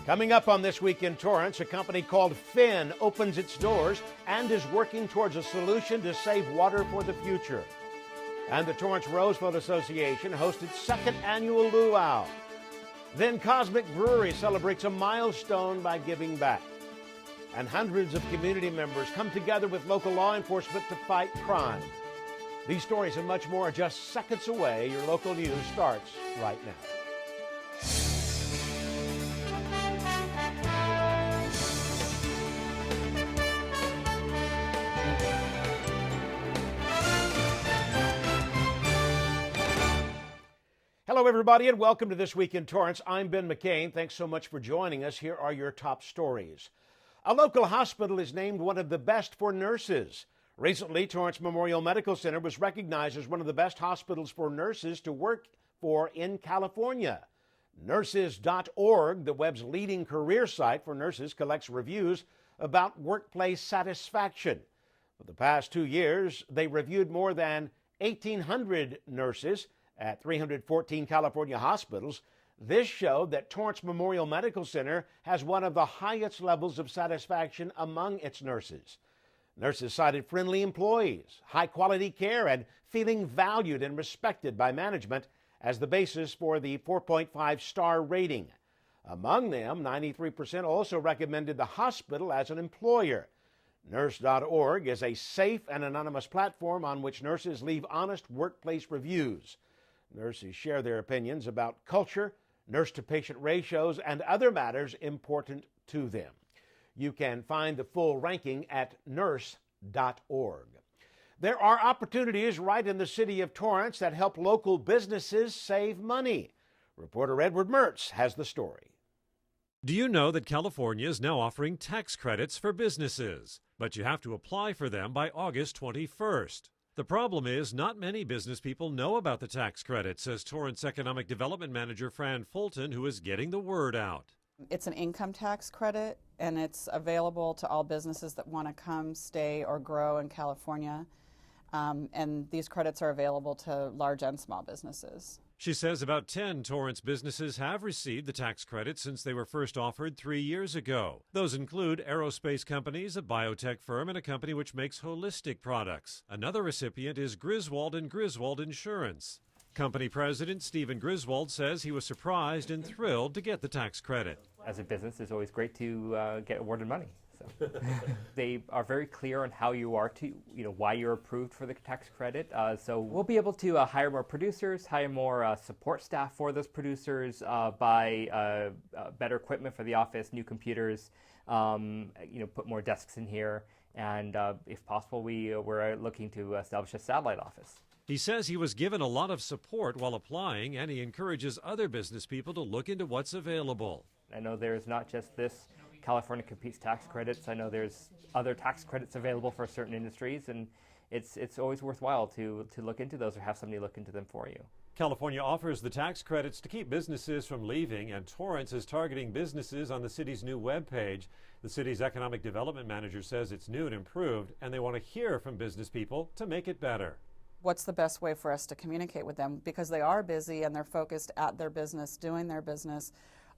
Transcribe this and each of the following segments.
Coming up on This Week in Torrance, a company called Phyn opens its doors and is working towards a solution to save water for the future. And the Torrance Rose Float Association hosted second annual luau. Then Cosmic Brewery celebrates a milestone by giving back. And hundreds of community members come together with local law enforcement to fight crime. These stories and much more are just seconds away. Your local news starts right now. Hello, everybody, and welcome to This Week in Torrance. I'm Ben McCain. Thanks so much for joining us. Here are your top stories. A local hospital is named one of the best for nurses. Recently, Torrance Memorial Medical Center was recognized as one of the best hospitals for nurses to work for in California. Nurses.org, the web's leading career site for nurses, collects reviews about workplace satisfaction. For the past 2 years, they reviewed more than 1,800 nurses at 314 California hospitals. This showed that Torrance Memorial Medical Center has one of the highest levels of satisfaction among its nurses. Nurses cited friendly employees, high-quality care, and feeling valued and respected by management as the basis for the 4.5-star rating. Among them, 93% also recommended the hospital as an employer. Nurse.org is a safe and anonymous platform on which nurses leave honest workplace reviews. Nurses share their opinions about culture, nurse-to-patient ratios, and other matters important to them. You can find the full ranking at nurse.org. There are opportunities right in the city of Torrance that help local businesses save money. Reporter Edward Mertz has the story. Do you know that California is now offering tax credits for businesses, but you have to apply for them by August 21st? The problem is not many business people know about the tax credit, says Torrance Economic Development Manager Phyn, who is getting the word out. It's an income tax credit, and it's available to all businesses that want to come, stay, or grow in California. And these credits are available to large and small businesses. She says about 10 Torrance businesses have received the tax credit since they were first offered 3 years ago. Those include aerospace companies, a biotech firm, and a company which makes holistic products. Another recipient is Griswold & Griswold Insurance. Company president Stephen Griswold says he was surprised and thrilled to get the tax credit. As a business, it's always great to get awarded money. So. They are very clear on how you are to, why you're approved for the tax credit. So we'll be able to hire more producers, hire more support staff for those producers, buy better equipment for the office, new computers, put more desks in here, and if possible, we're looking to establish a satellite office. He says he was given a lot of support while applying, and he encourages other business people to look into what's available. I know there's not just this California Competes tax credits. I know there's other tax credits available for certain industries, and it's always worthwhile to look into those or have somebody look into them for you. California offers the tax credits to keep businesses from leaving, and Torrance is targeting businesses on the city's new webpage. The city's economic development manager says it's new and improved, and they want to hear from business people to make it better. What's the best way for us to communicate with them? Because they are busy and they're focused at their business, doing their business.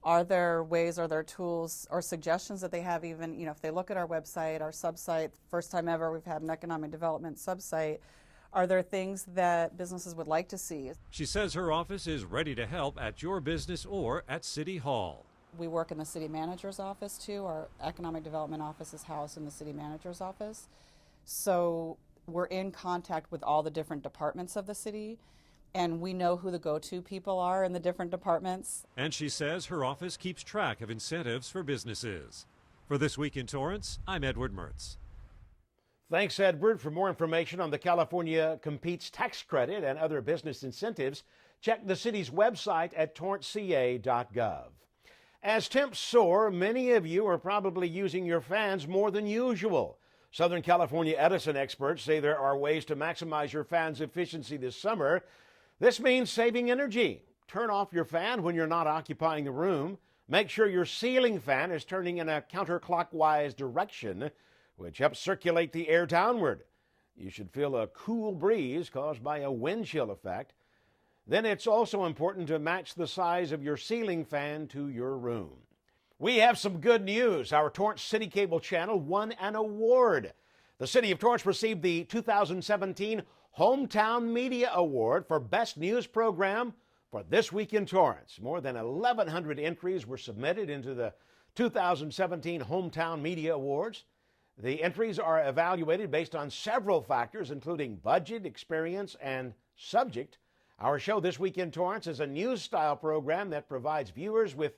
Are there ways, are there tools or suggestions that they have, even, if they look at our website, our subsite, first time ever we've had an economic development subsite, are there things that businesses would like to see? She says her office is ready to help at your business or at City Hall. We work in the city manager's office too. Our economic development office is housed in the city manager's office. So we're in contact with all the different departments of the city, and we know who the go-to people are in the different departments. And she says her office keeps track of incentives for businesses. For This Week in Torrance, I'm Edward Mertz. Thanks, Edward. For more information on the California Competes tax credit and other business incentives, check the city's website at torranceca.gov. As temps soar, many of you are probably using your fans more than usual. Southern California Edison experts say there are ways to maximize your fan's efficiency this summer. This means saving energy. Turn off your fan when you're not occupying the room. Make sure your ceiling fan is turning in a counterclockwise direction, which helps circulate the air downward. You should feel a cool breeze caused by a wind chill effect. Then it's also important to match the size of your ceiling fan to your room. We have some good news. Our Torrance CitiCABLE channel won an award. The City of Torrance received the 2017 Hometown Media Award for Best News Program for This Week in Torrance. More than 1,100 entries were submitted into the 2017 Hometown Media Awards. The entries are evaluated based on several factors, including budget, experience, and subject. Our show This Week in Torrance is a news-style program that provides viewers with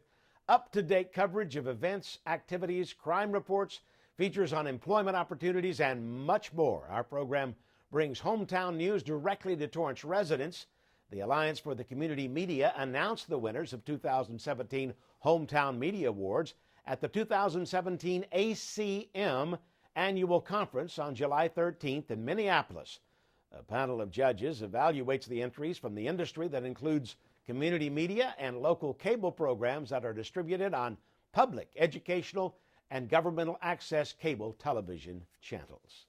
up-to-date coverage of events, activities, crime reports, features on employment opportunities, and much more. Our program brings hometown news directly to Torrance residents. The Alliance for the Community Media announced the winners of 2017 Hometown Media Awards at the 2017 ACM Annual Conference on July 13th in Minneapolis. A panel of judges evaluates the entries from the industry that includes community media and local cable programs that are distributed on public, educational, and governmental access cable television channels.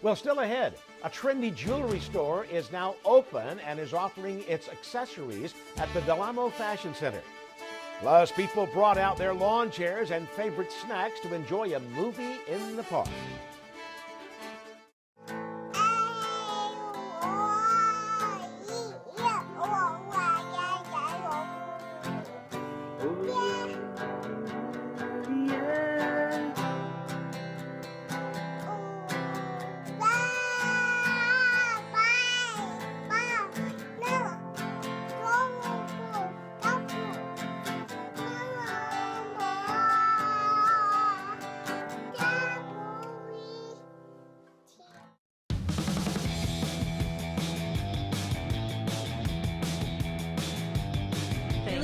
Well, still ahead, a trendy jewelry store is now open and is offering its accessories at the Del Amo Fashion Center. Plus, people brought out their lawn chairs and favorite snacks to enjoy a movie in the park.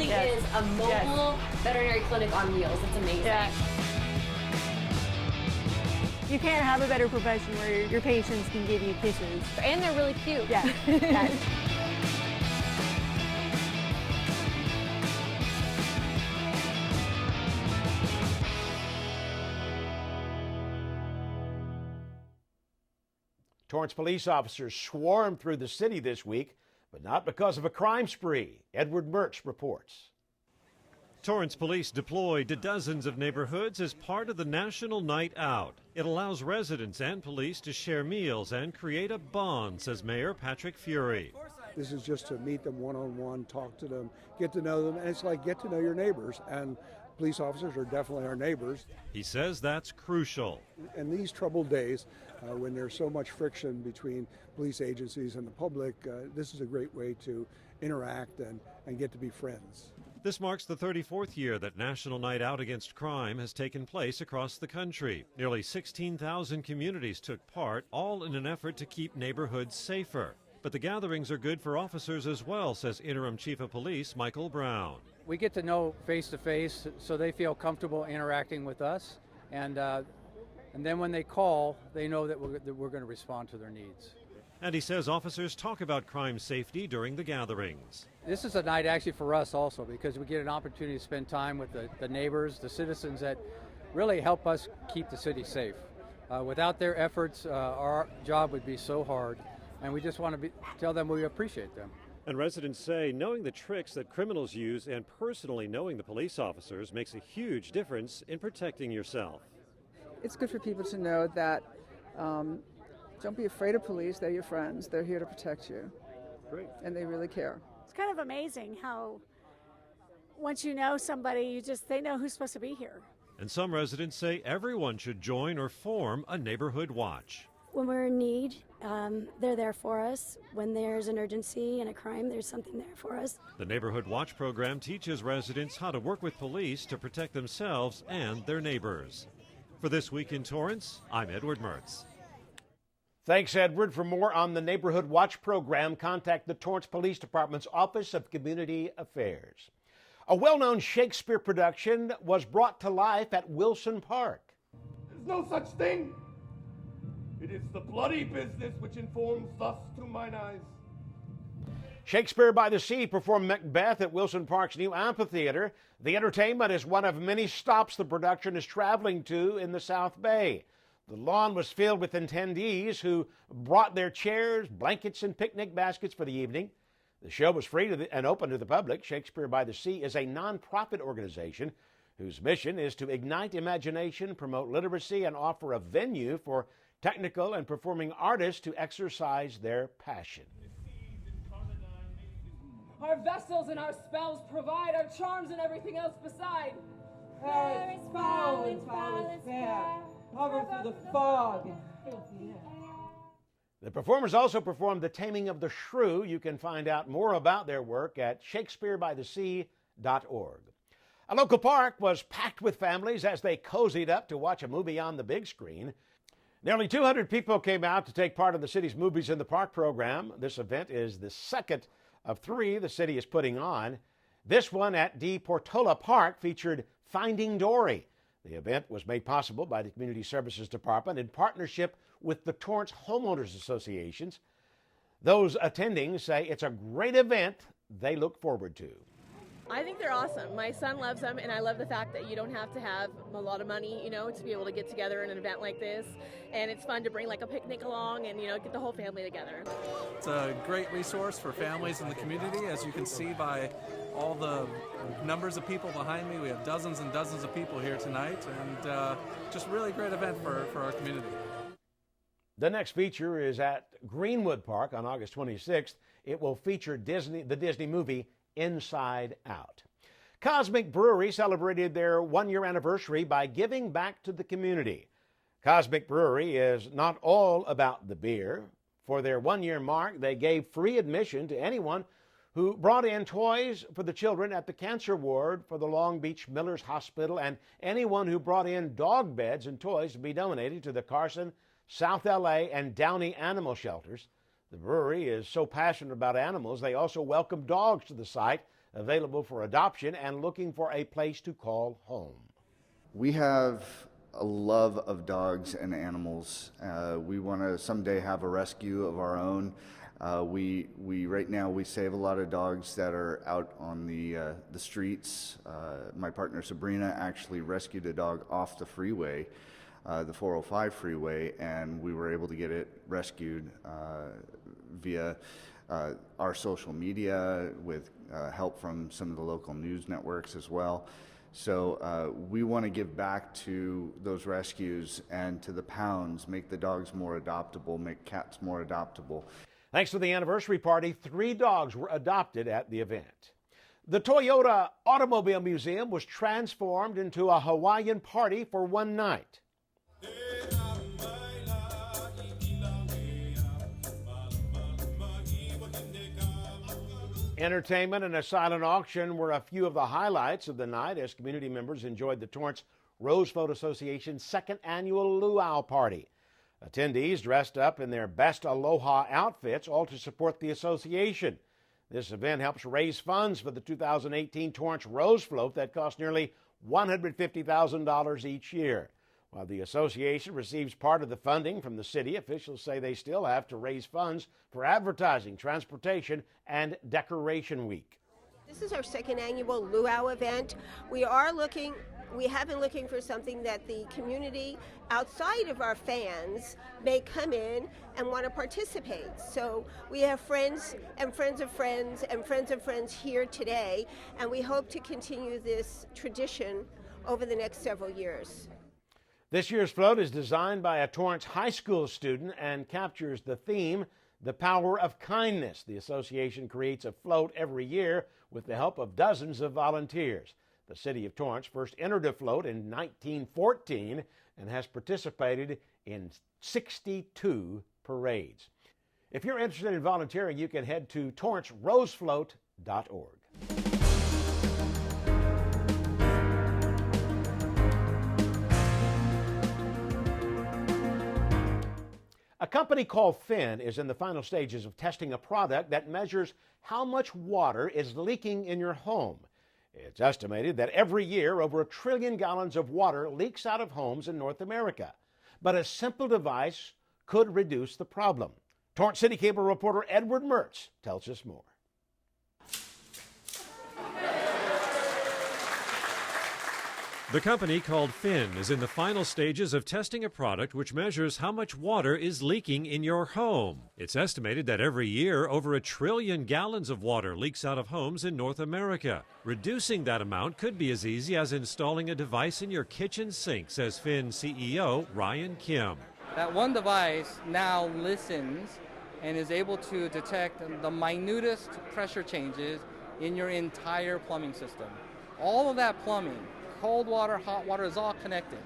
Is a mobile veterinary clinic on wheels. It's amazing. Yeah. You can't have a better profession where your patients can give you kisses. And they're really cute. Yeah. Yeah. Torrance police officers swarmed through the city this week, but not because of a crime spree. Edward Mertz reports. Torrance Police deployed to dozens of neighborhoods as part of the National Night Out. It allows residents and police to share meals and create a bond, says Mayor Patrick Fury. This is just to meet them one-on-one, talk to them, get to know them, and it's like get to know your neighbors. And police officers are definitely our neighbors. He says that's crucial. In these troubled days, when there's so much friction between police agencies and the public, this is a great way to interact and get to be friends. This marks the 34th year that National Night Out Against Crime has taken place across the country. Nearly 16,000 communities took part, all in an effort to keep neighborhoods safer. But the gatherings are good for officers as well, says Interim Chief of Police Michael Brown. We get to know face to face, so they feel comfortable interacting with us, and then when they call, they know that we're going to respond to their needs. And he says officers talk about crime safety during the gatherings. This is a night actually for us also, because we get an opportunity to spend time with the neighbors, the citizens that really help us keep the city safe. Without their efforts, our job would be so hard, and we just want to tell them we appreciate them. And residents say knowing the tricks that criminals use and personally knowing the police officers makes a huge difference in protecting yourself. It's good for people to know that don't be afraid of police. They're your friends. They're here to protect you. Great. And they really care. It's kind of amazing how once you know somebody, they know who's supposed to be here. And some residents say everyone should join or form a neighborhood watch. When we're in need, they're there for us. When there's an urgency and a crime, there's something there for us. The Neighborhood Watch program teaches residents how to work with police to protect themselves and their neighbors. For This Week in Torrance, I'm Edward Mertz. Thanks, Edward. For more on the Neighborhood Watch program, contact the Torrance Police Department's Office of Community Affairs. A well-known Shakespeare production was brought to life at Wilson Park. There's no such thing. It is the bloody business which informs thus to mine eyes. Shakespeare by the Sea performed Macbeth at Wilson Park's new amphitheater. The entertainment is one of many stops the production is traveling to in the South Bay. The lawn was filled with attendees who brought their chairs, blankets, and picnic baskets for the evening. The show was free and open to the public. Shakespeare by the Sea is a nonprofit organization whose mission is to ignite imagination, promote literacy, and offer a venue for technical and performing artists to exercise their passion. Our vessels and our spells provide our charms and everything else beside. There is foul and foul is fair, hover through the fog and filthy air. The performers also performed The Taming of the Shrew. You can find out more about their work at shakespearebythesea.org. A local park was packed with families as they cozied up to watch a movie on the big screen. Nearly 200 people came out to take part in the city's Movies in the Park program. This event is the second of 3 the city is putting on. This one at De Portola Park featured Finding Dory. The event was made possible by the Community Services Department in partnership with the Torrance Homeowners Associations. Those attending say it's a great event they look forward to. I think they're awesome. My son loves them, and I love the fact that you don't have to have a lot of money, to be able to get together in an event like this. And it's fun to bring like a picnic along and, get the whole family together. It's a great resource for families in the community. As you can see by all the numbers of people behind me, we have dozens and dozens of people here tonight, and just really great event for our community. The next feature is at Greenwood Park on August 26th. It will feature the Disney movie Inside Out. Cosmic Brewery celebrated their 1-year anniversary by giving back to the community. Cosmic Brewery is not all about the beer. For their 1-year mark, they gave free admission to anyone who brought in toys for the children at the cancer ward for the Long Beach Millers Hospital, and anyone who brought in dog beds and toys to be donated to the Carson, South LA, and Downey animal shelters. The brewery is so passionate about animals, they also welcome dogs to the site, available for adoption and looking for a place to call home. We have a love of dogs and animals. We want to someday have a rescue of our own. Right now we save a lot of dogs that are out on the streets. My partner Sabrina actually rescued a dog off the freeway, the 405 freeway, and we were able to get it rescued via our social media with help from some of the local news networks as well. So we want to give back to those rescues and to the pounds, make the dogs more adoptable, make cats more adoptable. Thanks to the anniversary party, 3 dogs were adopted at the event. The Toyota Automobile Museum was transformed into a Hawaiian party for one night. Entertainment and a silent auction were a few of the highlights of the night as community members enjoyed the Torrance Rose Float Association's 2nd annual luau party. Attendees dressed up in their best aloha outfits, all to support the association. This event helps raise funds for the 2018 Torrance Rose Float that costs nearly $150,000 each year. While the association receives part of the funding from the city, officials say they still have to raise funds for advertising, transportation, and Decoration Week. This is our 2nd annual luau event. We have been looking for something that the community outside of our fans may come in and want to participate. So we have friends and friends of friends and friends of friends here today, and we hope to continue this tradition over the next several years. This year's float is designed by a Torrance High School student and captures the theme, The Power of Kindness. The association creates a float every year with the help of dozens of volunteers. The City of Torrance first entered a float in 1914 and has participated in 62 parades. If you're interested in volunteering, you can head to torrancerosefloat.org. A company called Phyn is in the final stages of testing a product that measures how much water is leaking in your home. It's estimated that every year over 1 trillion gallons of water leaks out of homes in North America. But a simple device could reduce the problem. Torrance CitiCABLE reporter Edward Mertz tells us more. The The company, called Phyn, is in the final stages of testing a product which measures how much water is leaking in your home. It's estimated that every year, over 1 trillion gallons of water leaks out of homes in North America. Reducing that amount could be as easy as installing a device in your kitchen sink, says Phyn CEO Ryan Kim. That one device now listens and is able to detect the minutest pressure changes in your entire plumbing system. All of that plumbing, cold water, hot water, is all connected.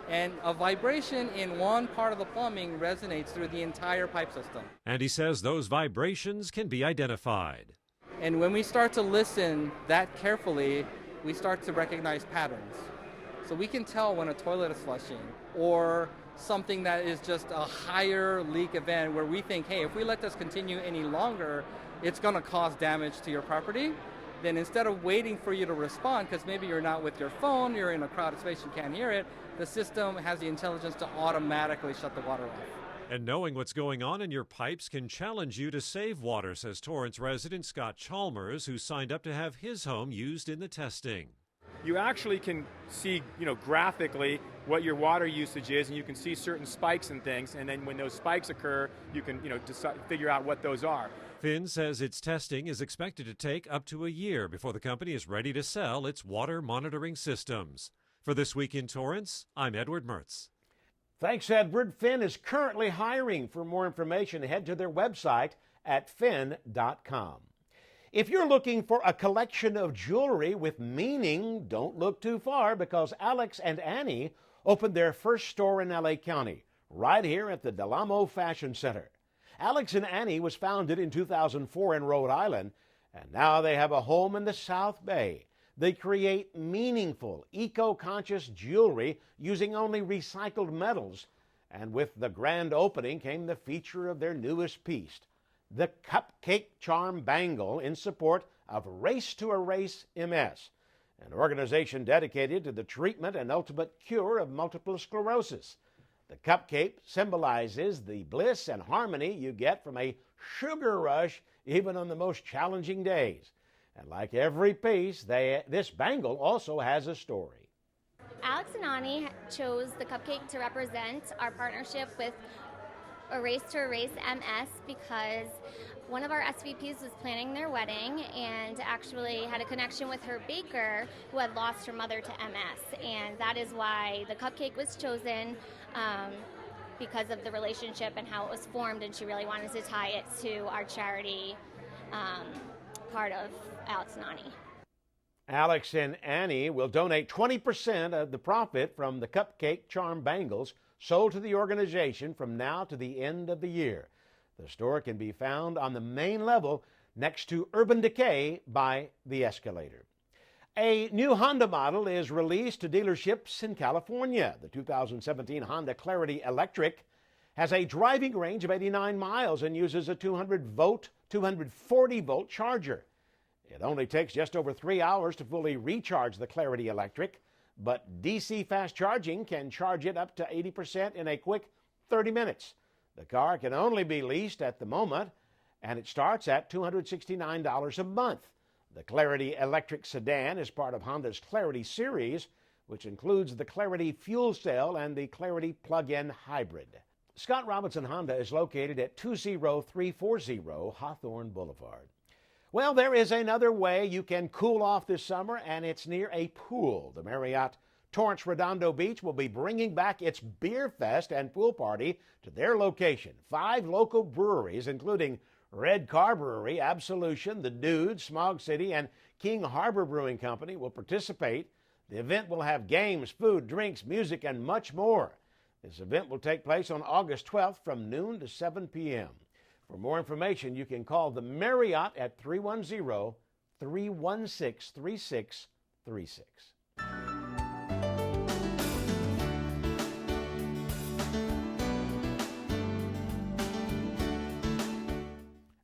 And a vibration in one part of the plumbing resonates through the entire pipe system. And he says those vibrations can be identified. And when we start to listen that carefully, we start to recognize patterns. So we can tell when a toilet is flushing, or something that is just a higher leak event where we think, hey, if we let this continue any longer, it's going to cause damage to your property. Then instead of waiting for you to respond, because maybe you're not with your phone, you're in a crowded space, you can't hear it, the system has the intelligence to automatically shut the water off. And knowing what's going on in your pipes can challenge you to save water, says Torrance resident Scott Chalmers, who signed up to have his home used in the testing. You actually can see, graphically what your water usage is, and you can see certain spikes and things, and then when those spikes occur, you can, figure out what those are. Phyn says its testing is expected to take up to a year before the company is ready to sell its water monitoring systems. For This Week in Torrance, I'm Edward Mertz. Thanks, Edward. Phyn is currently hiring. For more information, head to their website at phyn.com. If you're looking for a collection of jewelry with meaning, don't look too far, because Alex and Annie opened their first store in LA County, right here at the Del Amo Fashion Center. Alex and Annie was founded in 2004 in Rhode Island, and now they have a home in the South Bay. They create meaningful, eco-conscious jewelry using only recycled metals, and with the grand opening came the feature of their newest piece, the Cupcake Charm Bangle, in support of Race to Erase MS, an organization dedicated to the treatment and ultimate cure of multiple sclerosis. The cupcake symbolizes the bliss and harmony you get from a sugar rush, even on the most challenging days. And like every piece, this bangle also has a story. Alex and Ani chose the cupcake to represent our partnership with A Race to Erase MS because one of our SVPs was planning their wedding and actually had a connection with her baker who had lost her mother to MS. And that is why the cupcake was chosen, because of the relationship and how it was formed, and she really wanted to tie it to our charity part of Alex and Ani. Alex and Annie will donate 20% of the profit from the Cupcake Charm Bangles sold to the organization from now to the end of the year. The store can be found on the main level next to Urban Decay by the escalator. A new Honda model is released to dealerships in California. The 2017 Honda Clarity Electric has a driving range of 89 miles and uses a 240-volt charger. It only takes just over 3 hours to fully recharge the Clarity Electric, but DC fast charging can charge it up to 80% in a quick 30 minutes. The car can only be leased at the moment, and it starts at $269 a month. The Clarity Electric Sedan is part of Honda's Clarity series, which includes the Clarity Fuel Cell and the Clarity Plug-in Hybrid. Scott Robinson Honda is located at 20340 Hawthorne Boulevard. Well, there is another way you can cool off this summer, and it's near a pool. The Marriott Torrance Redondo Beach will be bringing back its Beer Fest and pool party to their location. 5 local breweries, including Red Car Brewery, Absolution, The Dude, Smog City, and King Harbor Brewing Company, will participate. The event will have games, food, drinks, music, and much more. This event will take place on August 12th from noon to 7 p.m. For more information, you can call the Marriott at 310-316-3636.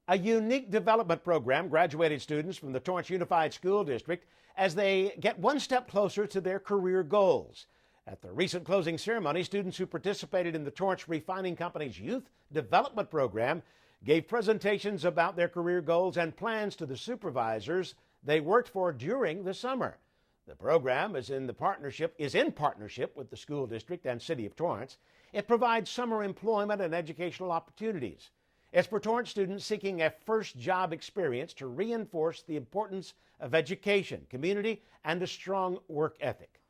A unique development program graduated students from the Torrance Unified School District as they get one step closer to their career goals. At the recent closing ceremony, students who participated in the Torrance Refining Company's Youth Development Program gave presentations about their career goals and plans to the supervisors they worked for during the summer. The program is in partnership with the school district and City of Torrance. It provides summer employment and educational opportunities. It's for Torrance students seeking a first job experience to reinforce the importance of education, community, and a strong work ethic.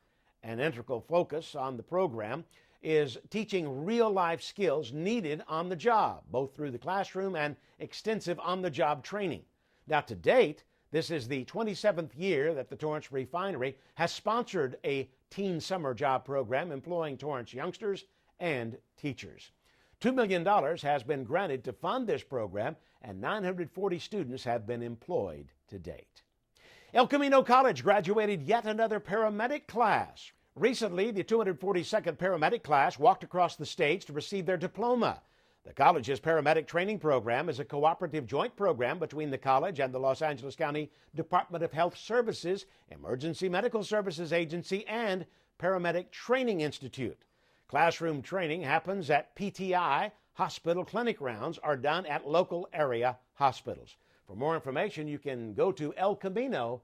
An integral focus on the program is teaching real-life skills needed on the job, both through the classroom and extensive on-the-job training. Now, to date, this is the 27th year that the Torrance Refinery has sponsored a teen summer job program employing Torrance youngsters and teachers. $2 million has been granted to fund this program, and 940 students have been employed to date. El Camino College graduated yet another paramedic class. Recently, the 242nd paramedic class walked across the stage to receive their diploma. The college's paramedic training program is a cooperative joint program between the college and the Los Angeles County Department of Health Services, Emergency Medical Services Agency, and Paramedic Training Institute. Classroom training happens at PTI. Hospital clinic rounds are done at local area hospitals. For more information, you can go to elcamino.edu.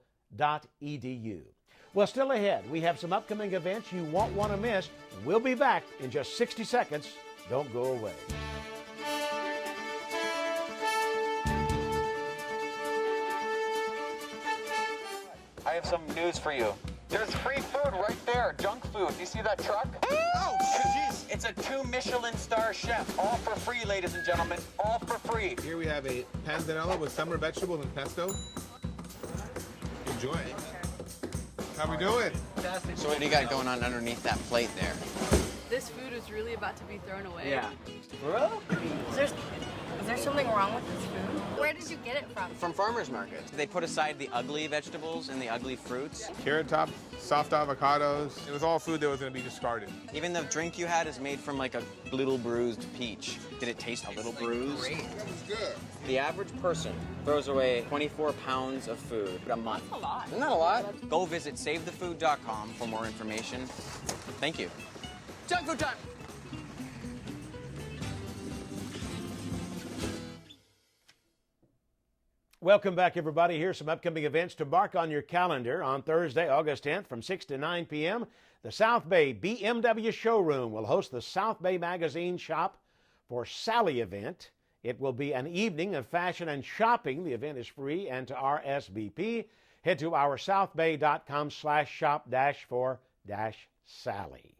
Well, still ahead, we have some upcoming events you won't want to miss. We'll be back in just 60 seconds. Don't go away. I have some news for you. There's free food right there, junk food. You see that truck? Oh, jeez. It's a 2 Michelin star chef. All for free, ladies and gentlemen. All for free. Here we have a panzanella with summer vegetables and pesto. Enjoy. How we doing? Fantastic. So what do you got going on underneath that plate there? This food is really about to be thrown away. Yeah. Is there something wrong with this food? Where did you get it from? From farmers markets. They put aside the ugly vegetables and the ugly fruits. Carrot top, soft avocados. It was all food that was going to be discarded. Even the drink you had is made from like a little bruised peach. Did it taste a little bruised? Great. It's good. The average person throws away 24 pounds of food a month. That's a lot. Isn't that a lot? Go visit SaveTheFood.com for more information. Thank you. Junk food time! Welcome back, everybody. Here's some upcoming events to mark on your calendar. On Thursday, August 10th from 6 to 9 p.m., the South Bay BMW Showroom will host the South Bay Magazine Shop for Sally event. It will be an evening of fashion and shopping. The event is free, and to RSVP, head to our southbay.com/shop-for-Sally.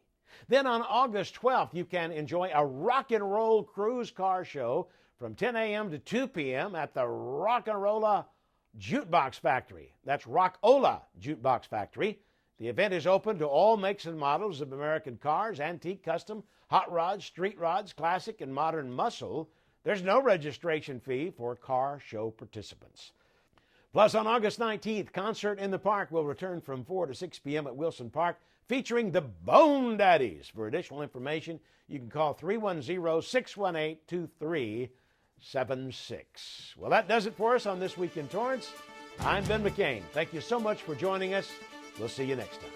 Then on August 12th, you can enjoy a rock and roll cruise car show from 10 a.m. to 2 p.m. at the Rock and Rolla Jukebox Factory. That's Rock-Ola Jukebox Factory. The event is open to all makes and models of American cars, antique, custom, hot rods, street rods, classic, and modern muscle. There's no registration fee for car show participants. Plus, on August 19th, Concert in the Park will return from 4 to 6 p.m. at Wilson Park, featuring the Bone Daddies. For additional information, you can call 310-618-2376. Well, that does it for us on This Week in Torrance. I'm Ben McCain. Thank you so much for joining us. We'll see you next time.